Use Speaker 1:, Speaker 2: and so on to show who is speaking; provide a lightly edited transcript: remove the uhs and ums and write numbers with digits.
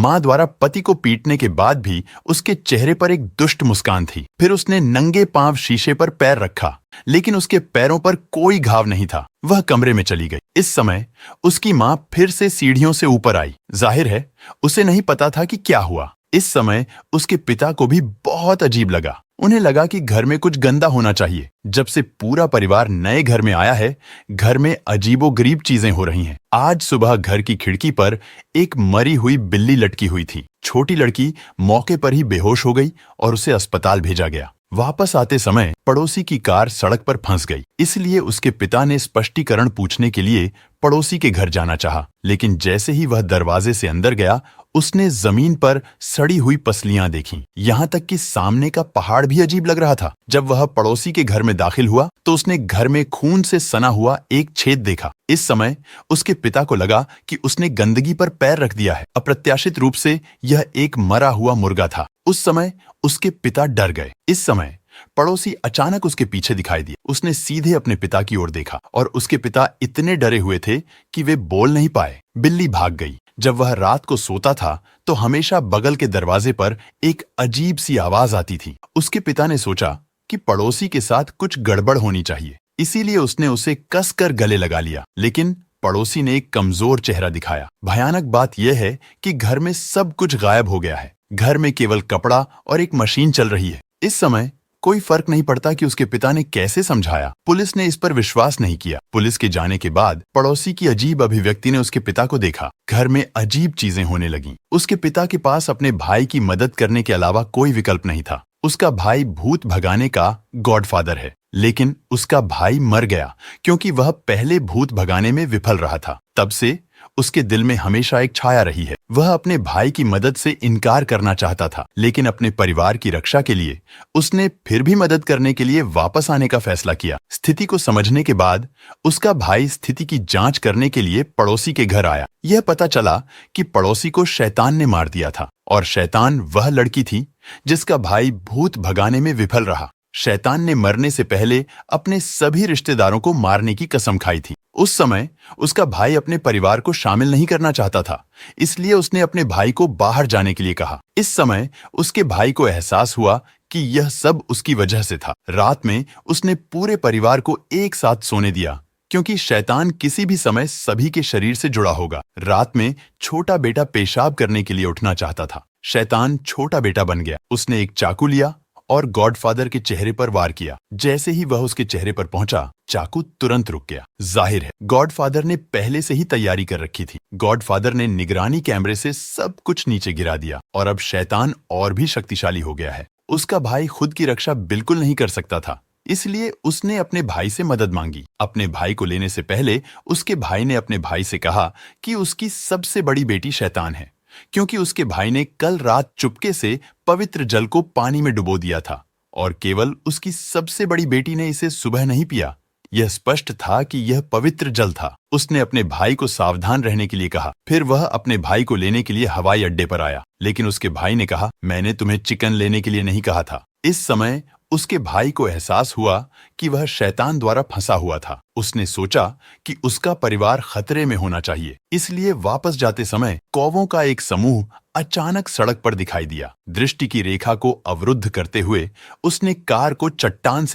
Speaker 1: माँ द्वारा पति को पीटने के बाद भी उसके चेहरे पर एक दुष्ट मुस्कान थी। फिर उसने नंगे पांव शीशे पर पैर रखा, लेकिन उसके पैरों पर कोई घाव नहीं था। वह कमरे में चली गई। इस समय उसकी माँ फिर से सीढ़ियों से ऊपर आई। जाहिर है उसे नहीं पता था कि क्या हुआ। इस समय उसके पिता को भी बहुत अजीब लगा। उन्हें लगा कि घर में कुछ गंदा होना चाहिए। जब से पूरा परिवार नए घर में आया है, घर में अजीबोगरीब चीजें हो रही हैं। आज सुबह घर की खिड़की पर एक मरी हुई बिल्ली लटकी हुई थी। छोटी लड़की मौके पर ही बेहोश हो गई और उसे अस्पताल भेजा गया। वापस आते समय पड़ोसी की कार सड़क पर फंस गई। इसलिए उसके पिता ने स्पष्टीकरण पूछने के लिए पड़ोसी के घर जाना चाहा, लेकिन जैसे ही वह दरवाजे से अंदर गया, उसने जमीन पर सड़ी हुई पसलियां देखीं। यहाँ तक कि सामने का पहाड़ भी अजीब लग रहा था। जब वह पड़ोसी के घर में दाखिल हुआ तो उसने घर में खून से सना हुआ एक छेद देखा। इस समय उसके पिता को लगा कि उसने गंदगी पर पैर रख दिया है। अप्रत्याशित रूप से यह एक मरा हुआ मुर्गा था। उस समय उसके पिता डर गए। इस समय पड़ोसी अचानक उसके पीछे दिखाई दिया। उसने सीधे अपने पिता की ओर देखा और उसके पिता इतने डरे हुए थे कि वे बोल नहीं पाए। बिल्ली भाग गई। जब वह रात को सोता था तो हमेशा बगल के दरवाजे पर एक अजीब सी आवाज आती थी। उसके पिता ने सोचा कि पड़ोसी के साथ कुछ गड़बड़ होनी चाहिए, इसीलिए उसने उसे कसकर गले लगा लिया। लेकिन पड़ोसी ने एक कमजोर चेहरा दिखाया। भयानक बात यह है कि घर में सब कुछ गायब हो गया है। घर में केवल कपड़ा और एक मशीन चल रही है। इस समय कोई फर्क नहीं पड़ता कि उसके पिता ने कैसे समझाया। पुलिस ने इस पर विश्वास नहीं किया। पुलिस के जाने के बाद पड़ोसी की अजीब अभिव्यक्ति ने उसके पिता को देखा। घर में अजीब चीजें होने लगीं। उसके पिता के पास अपने भाई की मदद करने के अलावा कोई विकल्प नहीं था। उसका भाई भूत भगाने का गॉडफादर है, लेकिन उसका भाई मर गया क्योंकि वह पहले भूत भगाने में विफल रहा था। तब से उसके दिल में हमेशा एक छाया रही है। वह अपने भाई की मदद से इनकार करना चाहता था, लेकिन अपने परिवार की रक्षा के लिए उसने फिर भी मदद करने के लिए वापस आने का फैसला किया। स्थिति को समझने के बाद उसका भाई स्थिति की जांच करने के लिए पड़ोसी के घर आया। यह पता चला कि पड़ोसी को शैतान ने मार दिया था और शैतान वह लड़की थी जिसका भाई भूत भगाने में विफल रहा। शैतान ने मरने से पहले अपने सभी रिश्तेदारों को मारने की कसम खाई थी। उस समय उसका भाई अपने परिवार को शामिल नहीं करना चाहता था, इसलिए उसने अपने भाई को बाहर जाने के लिए कहा। इस समय उसके भाई को एहसास हुआ कि यह सब उसकी वजह से था। रात में उसने पूरे परिवार को एक साथ सोने दिया, क्योंकि शैतान किसी भी समय सभी के शरीर से जुड़ा होगा। रात में छोटा बेटा पेशाब करने के लिए उठना चाहता था। शैतान छोटा बेटा बन गया। उसने एक चाकू लिया और गॉडफादर के चेहरे पर वार किया। जैसे ही वह उसके चेहरे पर पहुंचा, चाकू तुरंत रुक गया। जाहिर है गॉडफादर ने पहले से ही तैयारी कर रखी थी। गॉडफादर ने निगरानी कैमरे से सब कुछ नीचे गिरा दिया और अब शैतान और भी शक्तिशाली हो गया है। उसका भाई खुद की रक्षा बिल्कुल नहीं कर सकता था, इसलिए उसने अपने भाई से मदद मांगी। अपने भाई को लेने से पहले उसके भाई ने अपने भाई से कहा कि उसकी सबसे बड़ी बेटी शैतान है, क्योंकि उसके भाई ने कल रात चुपके से पवित्र जल को पानी में डुबो दिया था और केवल उसकी सबसे बड़ी बेटी ने इसे सुबह नहीं पिया। यह स्पष्ट था कि यह पवित्र जल था। उसने अपने भाई को सावधान रहने के लिए कहा। फिर वह अपने भाई को लेने के लिए हवाई अड्डे पर आया, लेकिन उसके भाई ने कहा, मैंने तुम्हें चिकन लेने के लिए नहीं कहा था। इस समय उसके भाई को एहसास हुआ कि वह शैतान द्वारा फंसा हुआ था। उसने सोचा कि उसका परिवार खतरे में होना चाहिए, इसलिए वापस जाते समय कौवों का एक समूह अचानक सड़क पर दिखाई दिया। दृष्टि की रेखा को अवरुद्ध करते हुए उसने कार को चट्टान से